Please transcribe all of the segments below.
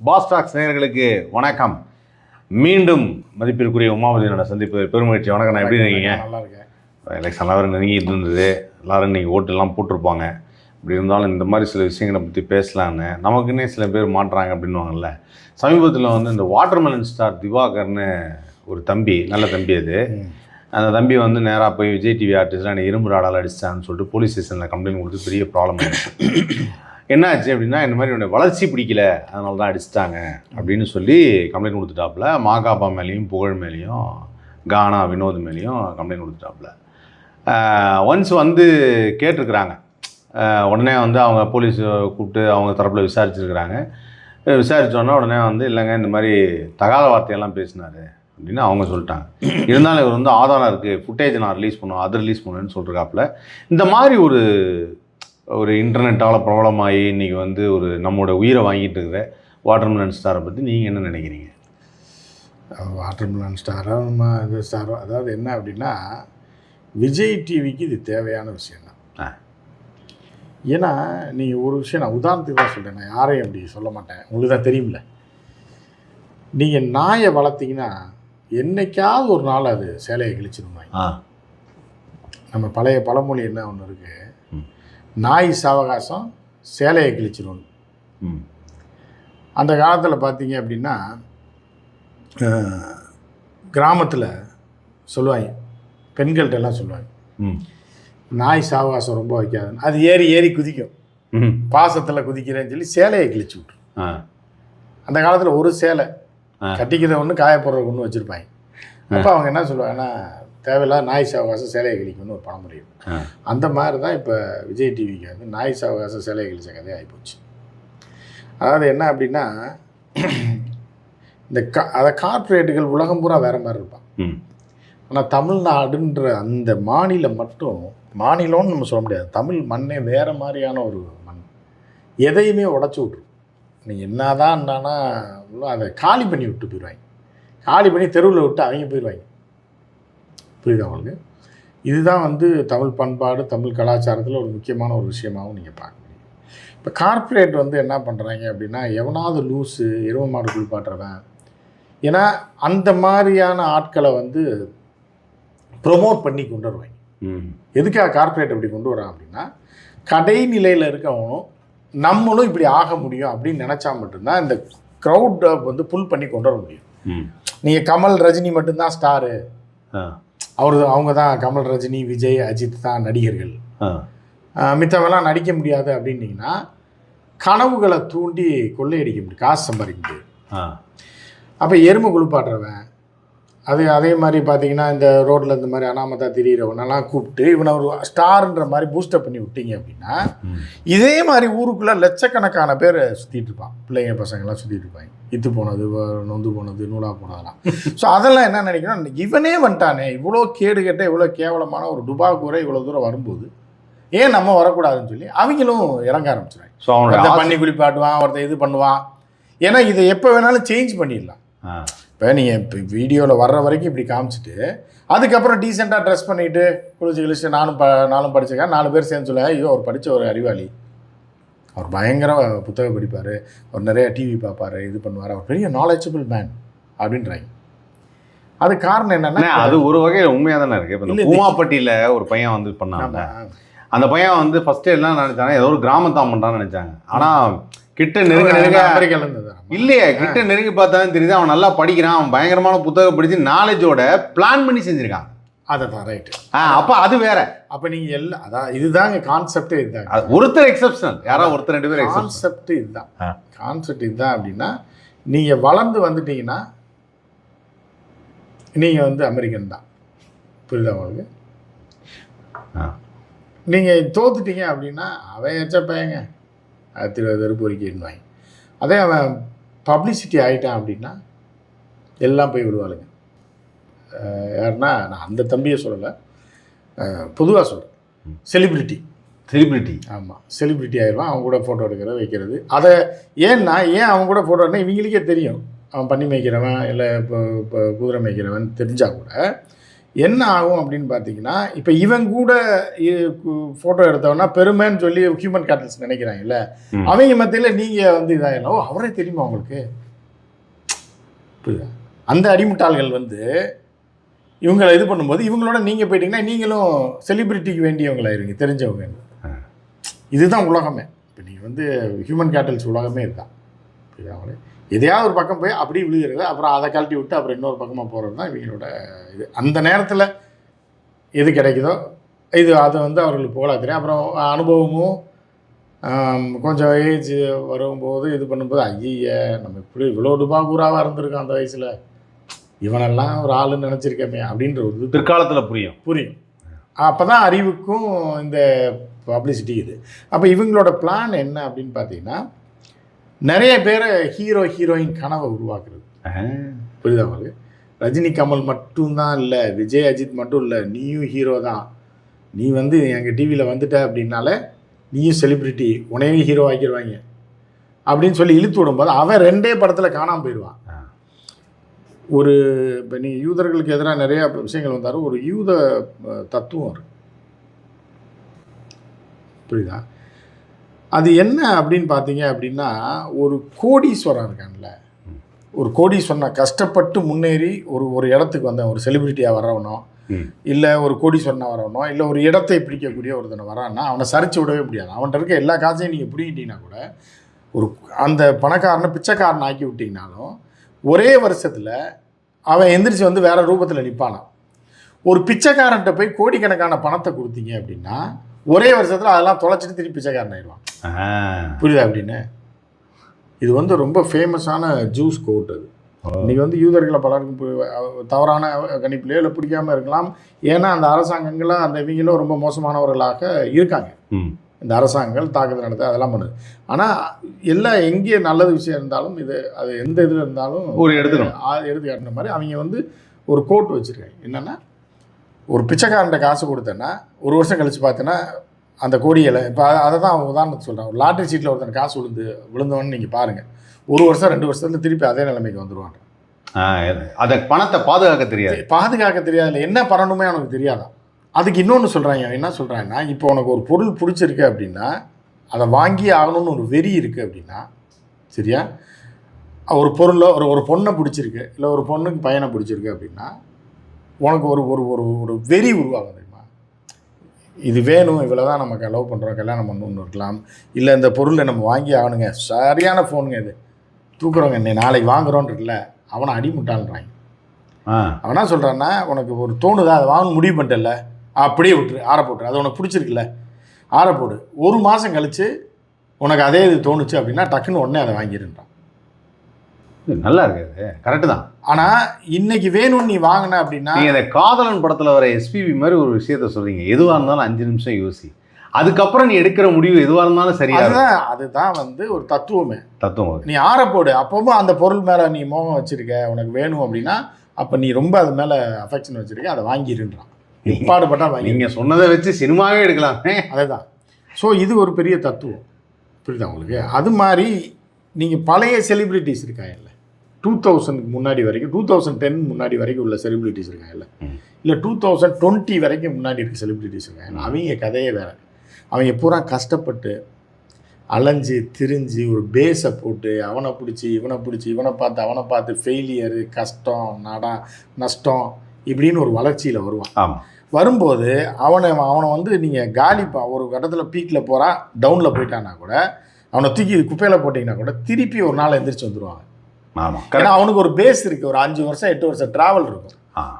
Pass tax நேயர்களுக்கு வணக்கம். மீண்டும் மதிப்பிற்குரிய உமாபதியோட சந்திப்பு பெருமகிழ்ச்சி. வணக்கம். நான் எப்படி இருக்கீங்க? நல்லா இருக்கேன். எலெக்ஷன் வேறு நெருங்கிட்டு இருந்தது. எல்லோரும் இன்றைக்கி ஓட்டெல்லாம் போட்டிருப்பாங்க. இப்படி இருந்தாலும் இந்த மாதிரி சில விஷயங்களை பற்றி பேசலான்னு நமக்குன்னே சில பேர் மாட்டுறாங்க அப்படின்வாங்கல்ல. சமீபத்தில் வந்து இந்த வாட்டர்மெலன் ஸ்டார் திவாகர்னு ஒரு தம்பி, நல்ல தம்பி அது. அந்த தம்பி வந்து நேராக போய் விஜய் டிவி ஆர்டிஸ்ட்லாம் என்னை இரும்பு ராடால் அடிச்சிட்டான்னு சொல்லிட்டு போலீஸ் ஸ்டேஷனில் கம்ப்ளைண்ட் கொடுத்து பெரிய ப்ராப்ளம் ஆகிடுச்சு. என்ன ஆச்சு அப்படின்னா, இந்த மாதிரி என்னோடய வளர்ச்சி பிடிக்கல, அதனால தான் அடிச்சிட்டாங்க அப்படின்னு சொல்லி கம்ப்ளைண்ட் கொடுத்துட்டாப்புல. மாகாபா மேலேயும் புகழ் மேலேயும் கானா வினோத் மேலேயும் கம்ப்ளைண்ட் கொடுத்துட்டாப்புல. ஒன்ஸ் வந்து கேட்டிருக்கிறாங்க. உடனே வந்து அவங்க போலீஸ் கூப்பிட்டு அவங்க தரப்பில் விசாரிச்சுருக்கிறாங்க. விசாரித்தோன்னா உடனே வந்து இல்லைங்க இந்த மாதிரி தகாத வார்த்தையெல்லாம் பேசினார் அப்படின்னு அவங்க சொல்லிட்டாங்க. இருந்தாலும் இவர் வந்து ஆதாரம் இருக்குது, ஃபுட்டேஜ் நான் ரிலீஸ் பண்ணுவோம், அது ரிலீஸ் பண்ணுவேன்னு சொல்லிருக்காப்புல. இந்த மாதிரி ஒரு இன்டர்நெட்டால் ப்ராப்ளமாகி இன்றைக்கி வந்து ஒரு நம்மளோட உயிரை வாங்கிட்டு இருக்கிற வாட்டர்மெலன் ஸ்டாரை பற்றி நீங்கள் என்ன நினைக்கிறீங்க? வாட்டர்மெலன் ஸ்டாரோ இது ஸ்டாரோ, அதாவது என்ன அப்படின்னா, விஜய் டிவிக்கு இது தேவையான விஷயந்தான். ஏன்னா நீங்கள் ஒரு விஷயம் நான் உதாரணத்துக்கு தான் சொல்கிறேன், நான் யாரையும் அப்படி சொல்ல மாட்டேன், உங்களுக்கு தான் தெரியும்ல. நீங்கள் நாயை வளர்த்திங்கன்னா என்னைக்காவது ஒரு நாள் அது சேலையை கிழிச்சிருவாங்க. நம்ம பழைய பழமொழி என்ன ஒன்று இருக்குது, நாய் சாவகாசம் சேலையை கிழிச்சிடும். அந்த காலத்தில் பார்த்தீங்க அப்படின்னா கிராமத்தில் சொல்லுவாங்க, பெண்கள்கிட்ட எல்லாம் சொல்லுவாங்க, நாய் சாவகாசம் ரொம்ப வைக்காதுன்னு. அது ஏறி ஏறி குதிக்கும், பாசத்தில் குதிக்கிறேன்னு சொல்லி சேலையை கிழிச்சு விட்ரும். அந்த காலத்தில் ஒரு சேலை கட்டிக்கிறத ஒன்று காயப்படுற ஒன்று வச்சுருப்பாங்க. அப்போ அவங்க என்ன சொல்லுவாங்கன்னா, தேவையில்லாத நாய் சாவகாசம் சேலையை கிழிக்கணும்னு ஒரு பழமொழி. அந்த மாதிரி தான் இப்போ விஜய் டிவிக்கு வந்து நாய் சாவகாசம் சேலையை கிழிச்ச கதையை ஆகிப்போச்சு. அதாவது என்ன அப்படின்னா, இந்த அதை கார்ப்பரேட்டுகள் உலகம் பூரா வேறு மாதிரி இருப்பான். ஆனால் தமிழ்நாடுன்ற அந்த மாநிலம் மட்டும், மாநிலம்னு நம்ம சொல்ல முடியாது, தமிழ் மண்ணே வேறு மாதிரியான ஒரு மண். எதையுமே உடச்சி விட்ரும். நீங்கள் என்ன தான் என்னன்னா அதை காலி பண்ணி விட்டு போயிடுவாங்க. காலி பண்ணி தெருவில் விட்டு அவங்க போயிடுவாங்க. புரியுதா உங்களுக்கு? இதுதான் வந்து தமிழ் பண்பாடு, தமிழ் கலாச்சாரத்தில் ஒரு முக்கியமான ஒரு விஷயமாகவும் நீங்கள் பார்க்க முடியும். இப்போ கார்ப்பரேட் வந்து என்ன பண்ணுறாங்க அப்படின்னா, எவனாவது லூஸு எருவ மாடு குளிப்பாட்டுறவன், ஏன்னா அந்த மாதிரியான ஆட்களை வந்து ப்ரொமோட் பண்ணி கொண்டு வருவாங்க. எதுக்காக கார்ப்பரேட் அப்படி கொண்டு வரான் அப்படின்னா, கடைநிலையில் இருக்கவனும் நம்மளும் இப்படி ஆக முடியும் அப்படின்னு நினச்சா மட்டும்தான் இந்த க்ரௌட்டை வந்து புல் பண்ணி கொண்டு வர முடியும். நீங்கள் கமல் ரஜினி மட்டும்தான் ஸ்டாரு, அவங்க தான் கமல் ரஜினி விஜய் அஜித் தான் நடிகர்கள், மித்தவெல்லாம் நடிக்க முடியாது அப்படின்னீங்கன்னா கனவுகளை தூண்டி கொள்ளையடிக்க முடியும், காசு சம்பாதிக்க முடியும். அப்போ எருமை குளிப்பாட்டுறவன், அதே மாதிரி பார்த்தீங்கன்னா இந்த ரோட்டில் இந்த மாதிரி அனாமத்தா திரியிறவனெல்லாம் கூப்பிட்டு இவனை ஒரு ஸ்டார்ன்ற மாதிரி பூஸ்டப் பண்ணி விட்டீங்க அப்படின்னா, இதே மாதிரி ஊருக்குள்ளே லட்சக்கணக்கான பேர் சுற்றிட்டு இருப்பான். பிள்ளைங்க பசங்கள்லாம் சுற்றிட்டு இருப்பாங்க, இத்து போனது, நொந்து போனது, நூலாக போனதெல்லாம். ஸோ அதெல்லாம் என்ன நினைக்கணும், இவனே வந்துட்டானே, இவ்வளோ கேடு கட்ட இவ்வளோ கேவலமான ஒரு டுபாக்கூரை இவ்வளோ தூரம் வரும்போது ஏன் நம்ம வரக்கூடாதுன்னு சொல்லி அவங்களும் இறங்க ஆரம்பிச்சிடுவாங்க. ஸோ அவனை பண்ணி குளிப்பாட்டுவான், ஒருத்தர் இது பண்ணுவான். ஏன்னா இதை எப்போ வேணாலும் சேஞ்ச் பண்ணிடலாம். இப்போ நீங்கள் இப்போ வீடியோவில் வர்ற வரைக்கும் இப்படி காமிச்சிட்டு அதுக்கப்புறம் டீசெண்டாக ட்ரெஸ் பண்ணிவிட்டு குளிச்சு கிழிச்சு நானும் படிச்சிருக்கேன், 4 பேர் சேர்ந்து சொல்லுவேன், ஐயோ அவர் படித்த ஒரு அறிவாளி, அவர் பயங்கர புத்தகம் படிப்பார், அவர் நிறையா டிவி பார்ப்பார், இது பண்ணுவார், அவர் பெரிய நாலேஜபிள் மேன் அப்படின்றாங்க. அது காரணம் என்னென்னா, அது ஒரு வகையில் உண்மையாக தானே இருக்குது. இப்போ இந்த பூமாப்பட்டியில் ஒரு பையன் வந்து பண்ணாங்க. அந்த பையன் வந்து ஃபஸ்ட்டு எல்லாம் நினச்சாங்க, ஏதோ ஒரு கிராமத்தான் பண்ணுறான்னு நினச்சாங்க. ஆனால் கிட்ட நெருங்க இல்லையே, கிட்ட நெருங்கி பார்த்தாலும் தெரியுது அவன் நல்லா படிக்கிறான், அவன் பயங்கரமான புத்தகம் படித்து நாலேஜோட பிளான் பண்ணி செஞ்சுருக்கான். அதை தான் ரைட்டு. அப்போ அது வேற. அப்போ நீங்கள் எல்லாம் அதான் இதுதாங்க கான்செப்டே இதுதாங்க. ஒருத்தர் எக்ஸப்ஷனல், யாராவது ஒருத்தர் 2 பேர் கான்செப்ட் இதுதான். கான்செப்ட் இதுதான் அப்படின்னா, நீங்கள் வளர்ந்து வந்துட்டீங்கன்னா நீங்கள் வந்து அமெரிக்கன் தான். புரியுதா உங்களுக்கு? நீங்கள் தோத்துட்டீங்க அப்படின்னா அவன் எச்ச பையங்க பொறிக்கிடுவாங்க. அதே அவன் பப்ளிசிட்டி ஆகிட்டான் அப்படின்னா எல்லாம் போய் விடுவாளுங்க. யாருன்னா, நான் அந்த தம்பியை சொல்லலை, பொதுவாக சொல்கிறேன், செலிப்ரிட்டி. ஆமாம், செலிப்ரிட்டி ஆகிடுவான். அவங்க கூட ஃபோட்டோ எடுக்கிறது வைக்கிறது. அதை ஏன் அவங்க கூட ஃபோட்டோ எடுனா இவங்களுக்கே தெரியும் அவன் பண்ணி மேய்க்கிறவன் இல்லை இப்போ குதிரை மேய்க்கிறவன் தெரிஞ்சால் கூட என்ன ஆகும் அப்படின்னு பார்த்தீங்கன்னா, இப்போ இவன் கூட ஃபோட்டோ எடுத்தவனா பெருமைன்னு சொல்லி ஹியூமன் கேபிட்டல்ஸ் நினைக்கிறாங்கல்ல, அவங்க மத்தியில் நீங்கள் வந்து இதாகலாம். ஓ, அவரே தெரியுமா உங்களுக்கு? புரியுதா? அந்த அடிமுட்டாள்கள் வந்து இவங்களை இது பண்ணும்போது இவங்களோட நீங்கள் போயிட்டீங்கன்னா நீங்களும் செலிபிரிட்டிக்கு வேண்டியவங்களாயிருங்க, தெரிஞ்சவங்க. இதுதான் உலகமே. இப்போ நீங்கள் வந்து ஹியூமன் கேபிட்டல்ஸ் உலகமே இதுதான். புரியுதா? எதையாவது ஒரு பக்கம் போய் அப்படி விழுகிறது, அப்புறம் அதை கழட்டி விட்டு அப்புறம் இன்னொரு பக்கமாக போகிறது தான் இவங்களோட இது. அந்த நேரத்தில் எது கிடைக்குதோ இது அதை வந்து அவர்களுக்கு புகழாக தெரியும். அப்புறம் அனுபவமும் கொஞ்சம் ஏஜ் வரும்போது இது பண்ணும்போது ஐய நம்ம இப்படி இவ்வளோ டுபாகூராவாக இருந்திருக்கோம் அந்த வயசில், இவனெல்லாம் ஒரு ஆளுன்னு நினச்சிருக்கமே அப்படின்ற ஒரு பிற்காலத்தில் புரியும். அப்போ தான் அறிவுக்கும் இந்த பப்ளிசிட்டி இது. அப்போ இவங்களோட பிளான் என்ன அப்படின்னு பார்த்தீங்கன்னா, நிறைய பேரை ஹீரோ ஹீரோயின் கனவை உருவாக்குறது. புரியுதா உங்களுக்கு? ரஜினி கமல் மட்டும்தான் இல்லை, விஜய் அஜித் மட்டும் இல்லை, நீயும் ஹீரோ தான். நீ வந்து எங்கள் டிவியில் வந்துட்ட அப்படின்னால நீயும் செலிப்ரிட்டி, உனையும் ஹீரோ ஆக்கிடுவாங்க அப்படின்னு சொல்லி இழுத்து விடும்போது அவன் 2 படத்தில் காணாமல் போயிடுவான். ஒரு இப்போ நீ யூதர்களுக்கு எதிராக நிறையா விஷயங்கள் வந்தாலும் ஒரு யூத தத்துவம் இருக்கு. புரியுதா? அது என்ன அப்படின்னு பார்த்தீங்க அப்படின்னா, ஒரு கோடீஸ்வரன் இருக்கான்ல, ஒரு கோடீஸ்வரனை கஷ்டப்பட்டு முன்னேறி ஒரு இடத்துக்கு வந்த ஒரு செலிபிரிட்டியாக வரவனோ, இல்லை ஒரு கோடீஸ்வரனாக வரவனோ, இல்லை ஒரு இடத்தை பிடிக்கக்கூடிய ஒருத்தனை வரான்னா அவனை சரிச்சு விடவே முடியாது. அவன்கிட்ட இருக்க எல்லா காசையும் நீங்கள் பிடிக்கிட்டீங்கன்னா கூட, ஒரு அந்த பணக்காரனை பிச்சைக்காரன் ஆக்கி விட்டிங்கனாலும் ஒரே வருஷத்தில் அவன் எந்திரிச்சு வந்து வேறு ரூபத்தில் நிற்பானான். ஒரு பிச்சைக்காரன்ட்ட போய் கோடிக்கணக்கான பணத்தை கொடுத்தீங்க அப்படின்னா ஒரே வருஷத்தில் அதெல்லாம் தொலைச்சிட்டு திருப்பி பிச்சைக்காரன் ஆயிடுவான். புரியுதா? அப்படின்னு இது வந்து ரொம்ப ஃபேமஸான ஜூஸ் கோட். அது இன்றைக்கி வந்து யூதர்களை பலருக்கும் தவறான கணிப்பிலையோ இல்லை பிடிக்காமல் இருக்கலாம். ஏன்னா அந்த அரசாங்கங்களும் அந்த இவங்களும் ரொம்ப மோசமானவர்களாக இருக்காங்க. இந்த அரசாங்கங்கள் தாக்குதல் நடத்த அதெல்லாம் பண்ணுது. ஆனால் எல்லாம் எங்கே நல்லது விஷயம் இருந்தாலும் அது எந்த இதில் இருந்தாலும் ஒரு எடுத்துக்கணும். எடுத்து காட்டுற மாதிரி அவங்க வந்து ஒரு கோட் வச்சுருக்காங்க. என்னென்னா, ஒரு பிச்சைக்காரன்ட்ட காசு கொடுத்தேன்னா ஒரு வருஷம் கழித்து பார்த்தேன்னா அந்த கோடியில் இப்போ அதை தான் அவங்க உதாரணத்துக்கு சொல்கிறான். ஒரு லாட்ரி சீட்டில் ஒருத்தன் காசு விழுந்தவன்னு நீங்கள் பாருங்கள், 1 வருஷம் 2 வருஷத்தில் திருப்பி அதே நிலைமைக்கு வந்துடுவாங்க. அதை பணத்தை பாதுகாக்க தெரியாது, என்ன பண்ணணுமே அவனுக்கு தெரியாதான். அதுக்கு இன்னொன்று சொல்கிறாங்க. என்ன சொல்கிறாங்கன்னா, இப்போ உனக்கு ஒரு பொருள் பிடிச்சிருக்கு அப்படின்னா அதை வாங்கி ஆகணும்னு ஒரு வெறி இருக்குது அப்படின்னா, சரியா, ஒரு பொருளை ஒரு பொண்ணை பிடிச்சிருக்கு, இல்லை ஒரு பொண்ணுக்கு பையனை பிடிச்சிருக்கு அப்படின்னா உனக்கு ஒரு ஒரு ஒரு ஒரு வெறி உருவாகும் தெரியுமா? இது வேணும், இவ்வளோ தான் நமக்கு லவ் பண்ணுறோம், கல்யாணம் பண்ணணும்னு இருக்கலாம். இல்லை இந்த பொருளை நம்ம வாங்கி ஆகணுங்க, சரியான ஃபோனுங்க, இது தூக்குறோங்க, இன்னை நாளைக்கு வாங்குறோன்றல அவனை அடிமுட்டான்றாங்க. அவனா சொல்கிறான்னா, உனக்கு ஒரு தோணுதா, அதை வாங்க முடிவு பண்ணிட்டல, அப்படியே விட்டுரு, ஆற போட்டுரு, அது உனக்கு பிடிச்சிருக்குல்ல, ஆற போடு. 1 மாதம் கழித்து உனக்கு அதே இது தோணுச்சு அப்படின்னா டக்குன்னு உடனே அதை வாங்கிடுன்றான். நல்லா இருக்குது, கரெக்டு தான். ஆனால் இன்னைக்கு வேணும்னு நீ வாங்கின அப்படின்னா, நீங்கள் இந்த காதலன் படத்தில் வர எஸ்பிபி மாதிரி ஒரு விஷயத்த சொல்கிறீங்க, எதுவாக இருந்தாலும் 5 நிமிஷம் யோசி, அதுக்கப்புறம் நீ எடுக்கிற முடிவு எதுவாக இருந்தாலும் சரியாக. அதுதான் வந்து ஒரு தத்துவம். நீ ஆற போடு. அப்பவும் அந்த பொருள் மேலே நீ மோகம் வச்சுருக்க, உனக்கு வேணும் அப்படின்னா அப்போ நீ ரொம்ப அது மேலே அஃபெக்ஷன் வச்சுருக்க, அதை வாங்கிடுன்றான். பாடுபட்டா வாங்கி. நீங்கள் சொன்னதை வச்சு சினிமாவே எடுக்கலாமே. அதுதான். ஸோ இது ஒரு பெரிய தத்துவம். புரியுதா உங்களுக்கு? அது மாதிரி நீங்கள் பழைய செலிப்ரிட்டிஸ் இருக்காங்கல்ல, 2000க்கு முன்னாடி வரைக்கும், 2010 முன்னாடி வரைக்கும் உள்ள செலிப்ரிட்டிஸ் இருக்காங்கல்ல, இல்லை 2020 வரைக்கும் முன்னாடி இருக்க செலிப்ரிட்டிஸ் இருக்காங்க. அவங்க கதையே வேறு. அவங்க பூரா கஷ்டப்பட்டு அலைஞ்சு திரிஞ்சு ஒரு பேஸை போட்டு அவனை பிடிச்சி இவனை பார்த்து ஃபெயிலியரு, கஷ்டம், நஷ்டம் இப்படின்னு ஒரு வளர்ச்சியில் வருவான். ஆமாம். வரும்போது அவனை வந்து நீங்கள் காலிப்பா ஒரு கட்டத்தில் பீக்கில் போகிறான், டவுனில் போயிட்டான்னா கூட அவனை தூக்கி குப்பையில் போட்டிங்கன்னா கூட திருப்பி ஒரு நாள் எந்திரிச்சு வந்துடுவாங்க. ஆமாம். ஏன்னா அவனுக்கு ஒரு பேஸ் இருக்குது. ஒரு 5 வருஷம் 8 வருஷம் ட்ராவல் இருக்கும்.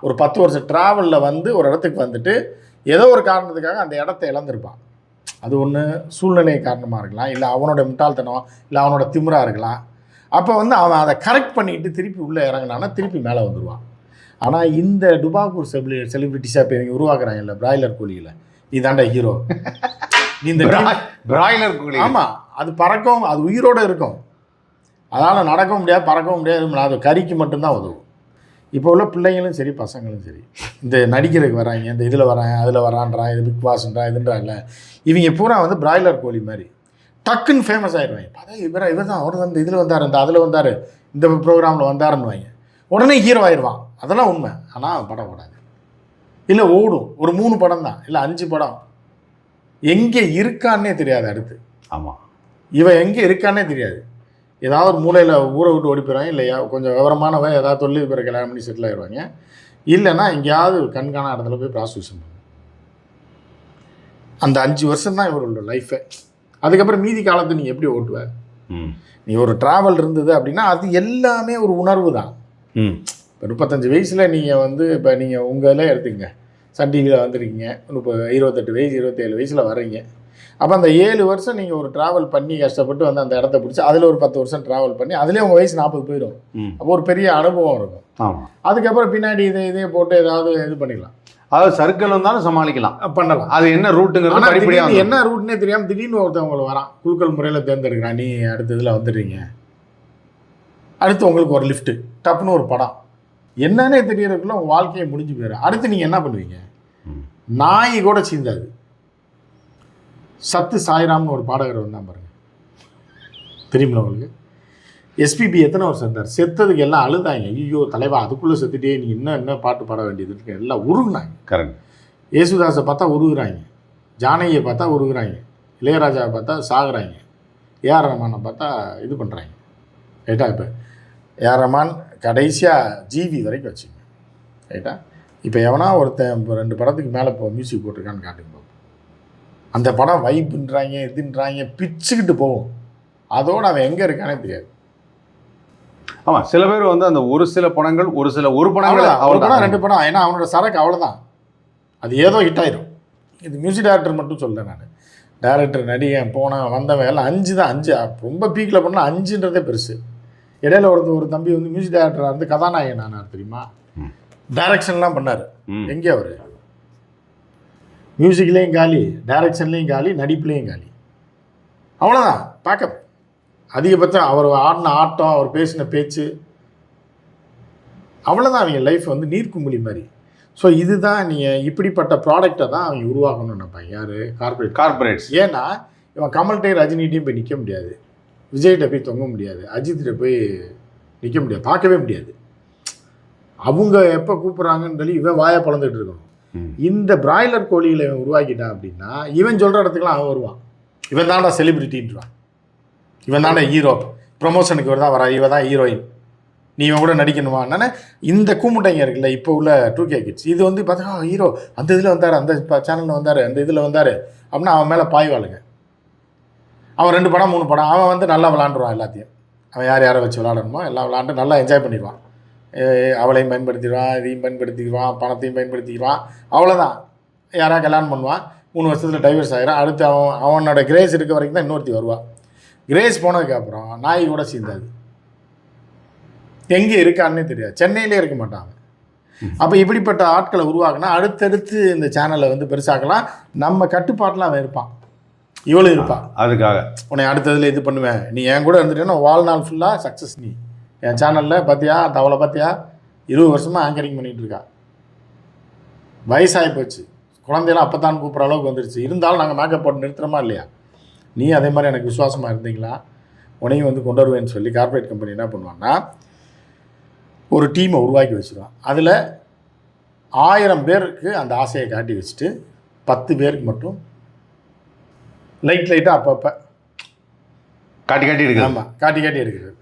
ஒரு 10 வருஷம் ட்ராவலில் வந்து ஒரு இடத்துக்கு வந்துட்டு ஏதோ ஒரு காரணத்துக்காக அந்த இடத்த இழந்திருப்பான். அது ஒன்று சூழ்நிலை காரணமாக இருக்கலாம், இல்லை அவனோட முட்டாள்தனம், இல்லை அவனோட திமிராக இருக்கலாம். அப்போ வந்து அவன் அதை கரெக்ட் பண்ணிட்டு திருப்பி உள்ளே இறங்கினான்னா திருப்பி மேலே வந்துடுவான். ஆனால் இந்த டுபாகூர் செலிபிரிட்டிஸாக இப்போ இவங்க உருவாக்குறாங்க இல்லை, பிராய்லர் கோழியில், இதாண்டா ஹீரோ. இந்த பிராய்லர் கோழி, ஆமாம், அது பறக்கவும், அது உயிரோடு இருக்கும், அதனால் நடக்கவும் முடியாது, பறக்கவும் முடியாது, அது கறிக்கு மட்டும்தான் உதவும். இப்போ உள்ள பிள்ளைங்களும் சரி பசங்களும் சரி இந்த நடிக்கிறதுக்கு வராங்க, இந்த இதில் வரான் அதில் வரான்றான், இது பிக் பாஸ்ன்றான் இதுன்றான்ல, இவங்க பூரா வந்து பிராய்லர் கோழி மாதிரி டக்குன்னு ஃபேமஸ் ஆகிடுவாங்க. பார்த்தா இவர் தான், அவர் வந்து இதில் வந்தார், இந்த அதில் வந்தார், இந்த ப்ரோக்ராமில் வந்தாருன்னு வாங்க, உடனே ஹீரோ ஆயிடுவான். அதெல்லாம் உண்மை. ஆனால் படம் ஓடாது. இல்லை ஓடும், ஒரு 3 படம் தான், இல்லை 5 படம். எங்கே இருக்கான்னே தெரியாது. அடுத்து ஆமாம், இவன் எங்கே இருக்கான்னே தெரியாது. ஏதாவது ஒரு மூலையில் ஊரை விட்டு ஓடி போயிடுவாங்க, இல்லையா கொஞ்சம் விவரமானவன் ஏதாவது தொழில் பிற கல்யாணம் பண்ணி செட்டில் ஆயிடுவாங்க, இல்லைன்னா எங்கேயாவது கண்காணா இடத்துல போய் ப்ராஸ்டியூஷன் பண்ணுவாங்க. அந்த 5 வருஷம் தான் இவரோட லைஃபே. அதுக்கப்புறம் மீதி காலத்தை நீ எப்படி ஓட்டுவ? நீ ஒரு ட்ராவல் இருந்தது அப்படின்னா அது எல்லாமே ஒரு உணர்வு தான். இப்போ 35 வயசில் நீங்கள் வந்து இப்போ நீங்கள் உங்களே எடுத்துக்கங்க, சன் டிவியில் வந்துருக்கீங்க, இப்போ 28 வயசு 27 வயசில் வர்றீங்க. அப்போ அந்த 7 வருஷம் நீங்கள் ஒரு ட்ராவல் பண்ணி கஷ்டப்பட்டு வந்து அந்த இடத்த பிடிச்சி அதில் ஒரு 10 வருஷம் ட்ராவல் பண்ணி அதுலேயே உங்கள் வயசு 40 போயிடும். அப்போ ஒரு பெரிய அனுபவம் இருக்கும். ஆமாம், அதுக்கப்புறம் பின்னாடி இதே போட்டு ஏதாவது இது பண்ணிக்கலாம். அதாவது சர்க்கிள் வந்தாலும் சமாளிக்கலாம், பண்ணலாம். அது என்ன ரூட்டுங்கிறது படிப்படியாக என்ன ரூட்னே தெரியாமல் திடீர்னு ஒருத்தவங்களுக்கு வரான், குழுக்கள் முறையில் தேர்ந்தெடுக்கிறான், நீ அடுத்த இதில் வந்துடுறீங்க, அடுத்து உங்களுக்கு ஒரு லிஃப்ட்டு, டப்புன்னு ஒரு படம், என்னன்னே தெரியறதுக்குள்ள உங்கள் வாழ்க்கையை முடிஞ்சு போயிடும். அடுத்து நீங்கள் என்ன பண்ணுவீங்க? நாய் கூட சீந்தாது. சத்து சாய்ராம்னு ஒரு பாடகர் வந்தான் பாருங்க, தெரியுமில்ல உங்களுக்கு? எஸ்பிபி எத்தனை வருஷம் இருந்தார்? செத்ததுக்கு எல்லாம் அழுதாங்க, ஐயோ தலைவா அதுக்குள்ளே செத்துட்டே நீ என்ன பாட்டு பாட வேண்டியது இருக்கு, எல்லாம் உருகுனாங்க. கரெக்ட். யேசுதாஸை பார்த்தா உருகுறாங்க, ஜானகியை பார்த்தா உருகுறாங்க, இளையராஜாவை பார்த்தா சாகுறாங்க, ஏஆர் ரஹ்மானை பார்த்தா இது பண்ணுறாங்க. ரைட்டா? இப்போ ஏஆர் ரஹ்மான் கடைசியாக ஜிவி வரைக்கும் வச்சுங்க. ரைட்டா? இப்போ எவனா ஒருத்தன் 2 படத்துக்கு மேலே இப்போ மியூசிக் போட்டிருக்கான்னு காட்டுங்க பார்ப்போம். அந்த படம் வைப்புன்றாங்க, இதுன்றாங்க, பிச்சுக்கிட்டு போகும். அதோடு அவன் எங்கே இருக்கானே தெரியாது. ஆமாம், சில பேர் வந்து அந்த ஒரு சில படங்கள் ஒரு படங்கள் ஒரு படம் 2 படம், ஏன்னா அவனோட சரக்கு அவ்வளோதான், அது ஏதோ ஹிட் ஆயிடும். இது மியூசிக் டைரக்டர் மட்டும் சொல்கிறேன் நான். டைரக்டர், நடிகன், போனவன் வந்தவன் எல்லாம் 5 தான். 5 ரொம்ப பீக்கில் பண்ணால் 5ன்றதே பெருசு. இடையில ஒரு தம்பி வந்து மியூசிக் டைரக்டராக இருந்து கதாநாயகன் ஆனார் தெரியுமா? டைரக்ஷன்லாம் பண்ணார். எங்கே அவர்? மியூசிக்லேயும் காலி, டைரக்ஷன்லேயும் காலி, நடிப்புலேயும் காலி. அவ்வளோதான் பேக்கப். அதிகபட்சம் அவர் ஆடின ஆட்டம், அவர் பேசின பேச்சு, அவ்வளோதான். அவங்க லைஃப் வந்து நீர்க்குமிழி மாதிரி. ஸோ இதுதான் நீங்கள் இப்படிப்பட்ட ப்ராடக்டை தான் அவங்க உருவாக்கணும்னு நினைப்பாங்க. யார்? கார்பரேட்ஸ். ஏன்னா இவன் கமல்கிட்டையும் ரஜினிகிட்டையும் போய் நிற்க முடியாது, விஜய்கிட்ட போய் தொங்க முடியாது, அஜித்திட்ட போய் நிற்க முடியாது, பார்க்கவே முடியாது. அவங்க எப்போ கூப்பிட்றாங்கன்னு சொல்லி இவன் வாயை பழந்துட்டு இருக்கணும். இந்த பிராய்லர் கோழியில் இவன் உருவாக்கிட்டான் அப்படின்னா இவன் சொல்கிற இடத்துக்குலாம் அவன் வருவான். இவன் தான்டா செலிபிரிட்டின்றான், இவன் தானே ஹீரோ, ப்ரொமோஷனுக்கு வருதான் வரா, இவன் தான் ஹீரோயின், நீ இவன் கூட நடிக்கணுமா? என்னன்னா இந்த கூமுட்டைங்க இருக்குல்ல இப்போ உள்ள 2K கிட்ஸ், இது வந்து பார்த்தா ஹீரோ அந்த இதில் வந்தார், அந்த சேனலில் வந்தார், அந்த இதில் வந்தார் அப்படின்னா அவன் மேலே பாய்வாளுங்க. அவன் 2 படம் 3 படம் அவன் வந்து நல்லா விளாண்டுருவான். எல்லாத்தையும் அவன் யாரை வச்சு விளாடணுமோ எல்லாம் விளாண்டு நல்லா என்ஜாய் பண்ணிடுவான். அவளையும் பயன்படுத்திடுவான், இதையும் பயன்படுத்திடுவான், பணத்தையும் பயன்படுத்திடுவான். அவ்வளோதான். யாராவது கல்யாணம் பண்ணுவான், 3 வருஷத்தில் டைவர்ஸ் ஆகிடும். அடுத்து அவனோட கிரேஸ் இருக்க வரைக்கும் தான் இன்னொருத்தி வருவான். கிரேஸ் போனதுக்கப்புறம் நாய் கூட சீந்தாது, எங்கே இருக்கான்னே தெரியாது, சென்னையிலே இருக்க மாட்டாங்க. அப்போ இப்படிப்பட்ட ஆட்களை உருவாக்குனா அடுத்தடுத்து இந்த சேனலை வந்து பெருசாக்கலாம். நம்ம கட்டுப்பாட்டில் அவன் இருப்பான், இவ்வளோ இருப்பான். அதுக்காக உன்னை அடுத்ததில் இது பண்ணுவேன், நீ என் கூட இருந்துட்டேன்னா வாழ்நாள் ஃபுல்லாக சக்ஸஸ். நீ என் சேனலில் பார்த்தியா அந்த அவளை பார்த்தியா 20 வருஷமாக ஆங்கரிங் பண்ணிகிட்டு இருக்கா, வயசாகி போச்சு, குழந்தையெல்லாம் அப்போ தான் கூப்பிட்ற அளவுக்கு வந்துருச்சு, இருந்தாலும் நாங்கள் மேக்கப் போட்டு நிறுத்துகிறோமா இல்லையா? நீ அதே மாதிரி எனக்கு விசுவாசமாக இருந்தீங்களா, உனையும் வந்து கொண்டு வருவேன்னு சொல்லி கார்ப்பரேட் கம்பெனி என்ன பண்ணுவான்னா ஒரு டீமை உருவாக்கி வச்சுருவான். அதில் 1000 பேருக்கு அந்த ஆசையை காட்டி வச்சுட்டு 10 பேருக்கு மட்டும் லைட்டாக அப்பப்போ காட்டி எடுக்கிறது. ஆமாம், காட்டி எடுக்கிறது.